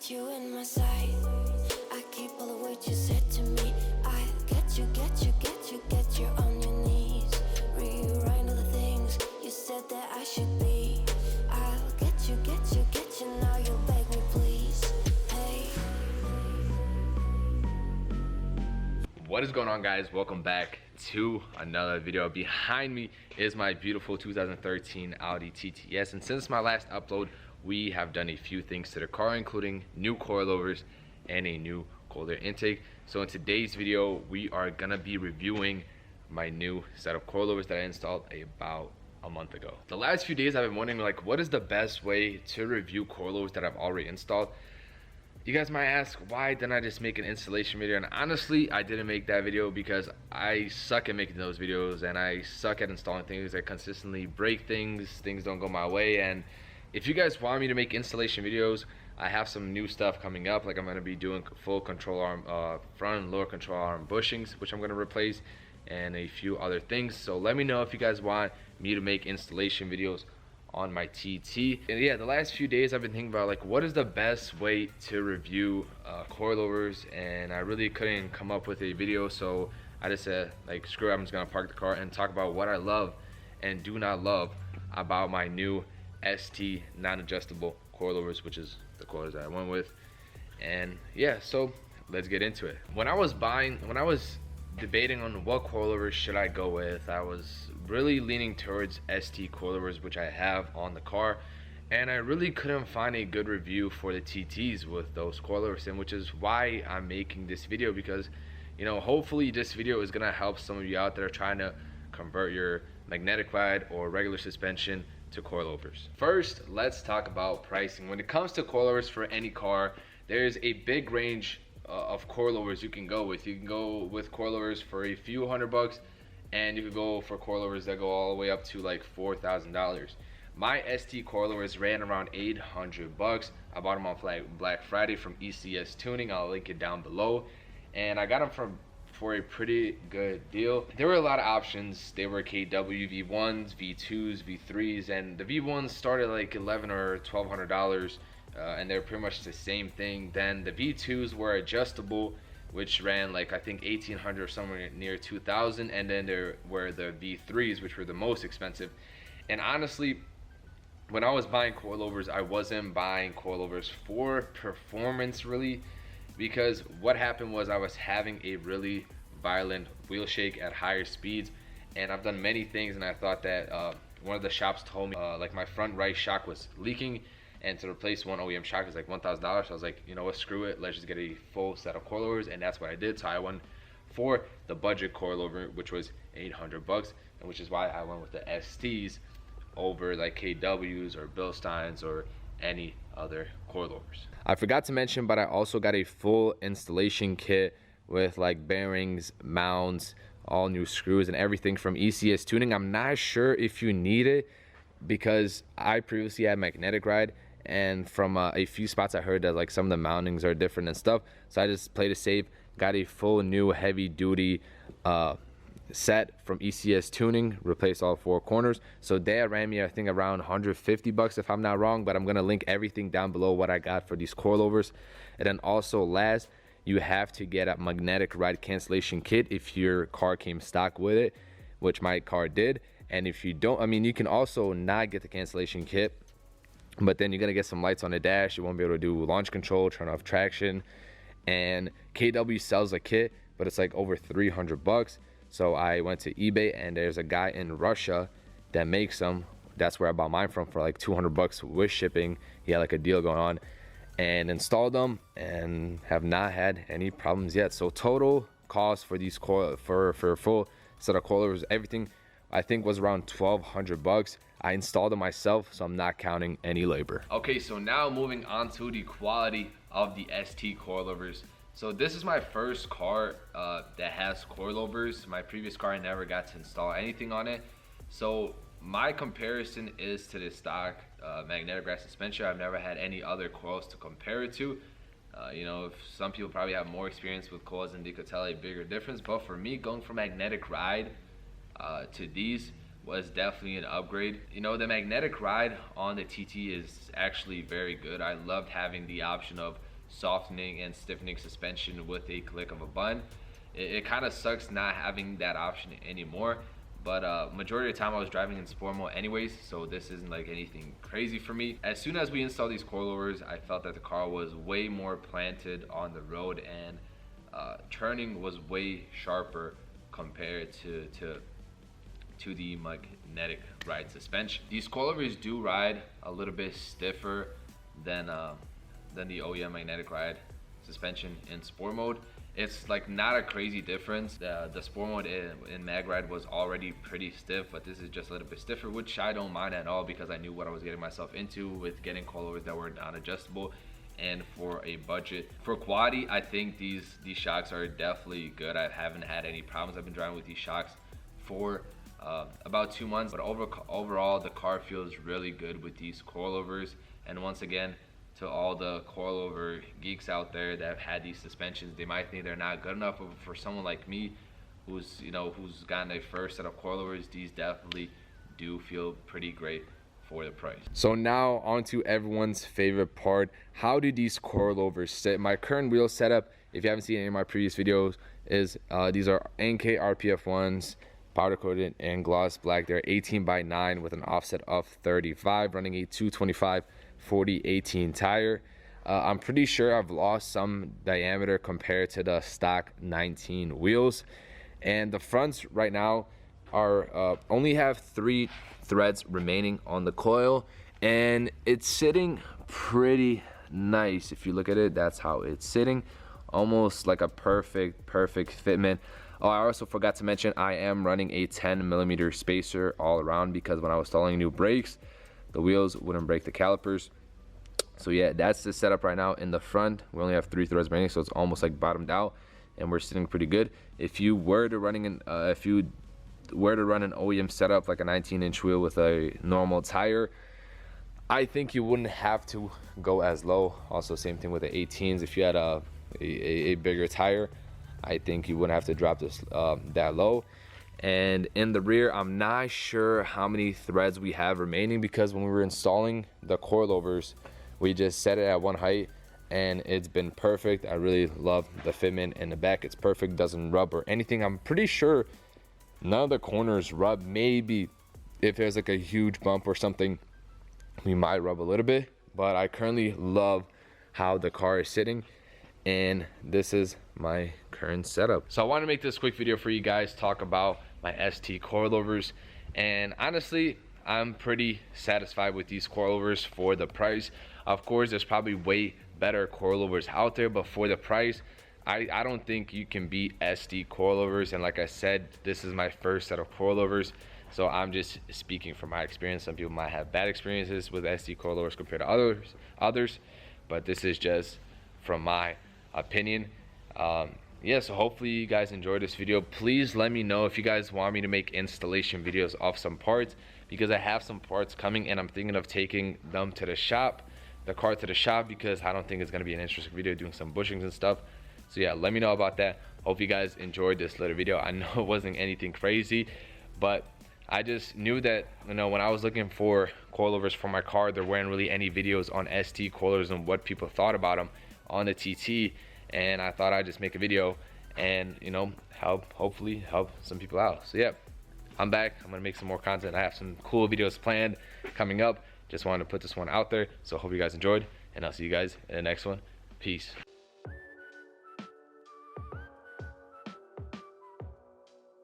got you in my sight. I keep all the words you said to me. I get you on your knees. Rewrite all the things you said that I should be. I'll get you, now you'll beg me please. Hey. What is going on, guys? Welcome back to another video. Behind me is my beautiful 2013 Audi TTS, and since my last upload we have done a few things to the car, including new coilovers and a new cold air intake. So in today's video we are gonna be reviewing my new set of coilovers that I installed about a month ago. The last few days I've been wondering, like, what is the best way to review coilovers that I've already installed. You guys might ask, why didn't I just make an installation video? And honestly, I didn't make that video because I suck at making those videos and I suck at installing things. I consistently break things don't go my way. And if you guys want me to make installation videos, I have some new stuff coming up. Like, I'm going to be doing full control arm, front and lower control arm bushings, which I'm going to replace, and a few other things. So let me know if you guys want me to make installation videos on my TT. And yeah, the last few days I've been thinking about, like, what is the best way to review coilovers, and I really couldn't come up with a video. So I just said, like, screw it, I'm just going to park the car and talk about what I love and do not love about my new ST non-adjustable coilovers, which is the coilovers that I went with. And yeah, so let's get into it. When I was debating on what coilovers should I go with, I was really leaning towards ST coilovers, which I have on the car, and I really couldn't find a good review for the TTs with those coilovers, and which is why I'm making this video, because, you know, hopefully this video is gonna help some of you out that are trying to convert your magnetic ride or regular suspension to coilovers. First, let's talk about pricing. When it comes to coilovers for any car, there's a big range of coilovers you can go with. You can go with coilovers for a few $100, and you could go for coilovers that go all the way up to like $4,000. My ST coilovers ran around $800. I bought them on Black Friday from ECS Tuning. I'll link it down below, and I got them for a pretty good deal. There were a lot of options. They were KW V1s, V2s, V3s, and the V1s started like $1,100 or $1,200, and they're pretty much the same thing. Then the V2s were adjustable, which ran like, I think, $1,800 or somewhere near $2,000, and then there were the V3s, which were the most expensive. And honestly, when I was buying coilovers, I wasn't buying coilovers for performance really, because what happened was I was having a really violent wheel shake at higher speeds, and I've done many things, and I thought that one of the shops told me like my front right shock was leaking, and to replace one OEM shock is like $1,000. So I was like, you know what, screw it, let's just get a full set of coilovers, and that's what I did. So I went for the budget coilover, which was $800, and which is why I went with the STs over like KWs or Bilsteins or any other coilovers. I forgot to mention, but I also got a full installation kit with like bearings, mounts, all new screws and everything from ECS Tuning. I'm not sure if you need it, because I previously had magnetic ride, and from a few spots I heard that like some of the mountings are different and stuff, so I just played it safe, got a full new heavy duty set from ECS Tuning, replaced all four corners. So that ran me, I think, around $150 if I'm not wrong, but I'm gonna link everything down below what I got for these coilovers. And then also last, you have to get a magnetic ride cancellation kit if your car came stock with it, which my car did. And if you don't, I mean, you can also not get the cancellation kit, but then you're gonna get some lights on the dash. You won't be able to do launch control, turn off traction. And KW sells a kit, but it's like over $300. So I went to eBay, and there's a guy in Russia that makes them. That's where I bought mine from, for like $200 with shipping. He had like a deal going on, and installed them and have not had any problems yet. So total cost for these for a full set of coilovers, everything, I think was around $1,200. I installed them myself, so I'm not counting any labor. Okay, so now moving on to the quality of the ST coilovers. So this is my first car that has coilovers. My previous car, I never got to install anything on it. So my comparison is to the stock magnetic ride suspension. I've never had any other coils to compare it to. You know, if some people probably have more experience with coils and they could tell a bigger difference. But for me, going from magnetic ride to these was definitely an upgrade. You know, the magnetic ride on the TT is actually very good. I loved having the option of softening and stiffening suspension with a click of a button. It kind of sucks not having that option anymore, but majority of the time I was driving in sport mode anyways, so this isn't like anything crazy for me. As soon as we installed these coilovers, I felt that the car was way more planted on the road, and turning was way sharper compared to the magnetic ride suspension. These coilovers do ride a little bit stiffer than the OEM magnetic ride suspension in sport mode. It's like not a crazy difference. The sport mode in mag ride was already pretty stiff, but this is just a little bit stiffer, which I don't mind at all because I knew what I was getting myself into with getting coilovers that were non-adjustable. And for a budget, for quality, I think these shocks are definitely good. I haven't had any problems. I've been driving with these shocks for about 2 months, but overall the car feels really good with these coilovers. And once again, to all the coilover geeks out there that have had these suspensions, they might think they're not good enough, but for someone like me who's gotten a first set of coilovers, these definitely do feel pretty great for the price. So now on to everyone's favorite part. How do these coilovers sit? My current wheel setup, if you haven't seen any of my previous videos, is these are NK RPF ones, powder coated and gloss black. They're 18/9 with an offset of 35, running a 225 40/18 tire. I'm pretty sure I've lost some diameter compared to the stock 19 wheels, and the fronts right now are only have 3 threads remaining on the coil, and it's sitting pretty nice. If you look at it, that's how it's sitting, almost like a perfect fitment. Oh, I also forgot to mention I am running a 10mm spacer all around because when I was installing new brakes, the wheels wouldn't break the calipers. So yeah, that's the setup right now in the front. We only have 3 threads remaining, so it's almost like bottomed out, and we're sitting pretty good. If you were to run an OEM setup like a 19-inch wheel with a normal tire, I think you wouldn't have to go as low. Also, same thing with the 18s. If you had a bigger tire, I think you wouldn't have to drop this that low. And in the rear, I'm not sure how many threads we have remaining because when we were installing the coilovers, we just set it at one height and it's been perfect. I really love the fitment in the back. It's perfect, doesn't rub or anything. I'm pretty sure none of the corners rub. Maybe if there's like a huge bump or something, we might rub a little bit, but I currently love how the car is sitting, and this is my current setup. So I want to make this quick video for you guys, talk about my ST coilovers, and honestly I'm pretty satisfied with these coilovers for the price. Of course, there's probably way better coilovers out there, but for the price, I don't think you can beat ST coilovers. And like I said, this is my first set of coilovers, so I'm just speaking from my experience. Some people might have bad experiences with ST coilovers compared to others, but this is just from my opinion. Yeah, so hopefully you guys enjoyed this video. Please let me know if you guys want me to make installation videos of some parts, because I have some parts coming and I'm thinking of taking them to the shop, the car to the shop, because I don't think it's going to be an interesting video doing some bushings and stuff. So yeah, let me know about that. Hope you guys enjoyed this little video. I know it wasn't anything crazy, but I just knew that, when I was looking for coilovers for my car, there weren't really any videos on ST coilovers and what people thought about them on the TT, and I thought I'd just make a video and hopefully help some people out. So yeah, I'm back. I'm gonna make some more content. I have some cool videos planned coming up. Just wanted to put this one out there, so hope you guys enjoyed, and I'll see you guys in the next one. Peace.